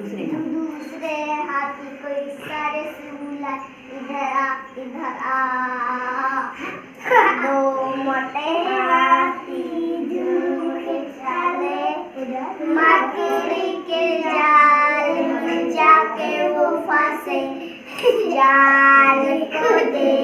दूसरे हाथी को इशारे से बुला, इधर आ। दो मोटे हाथी झूम के चले, मकड़ी के जाल में जाके वो फंसे, जाल को दे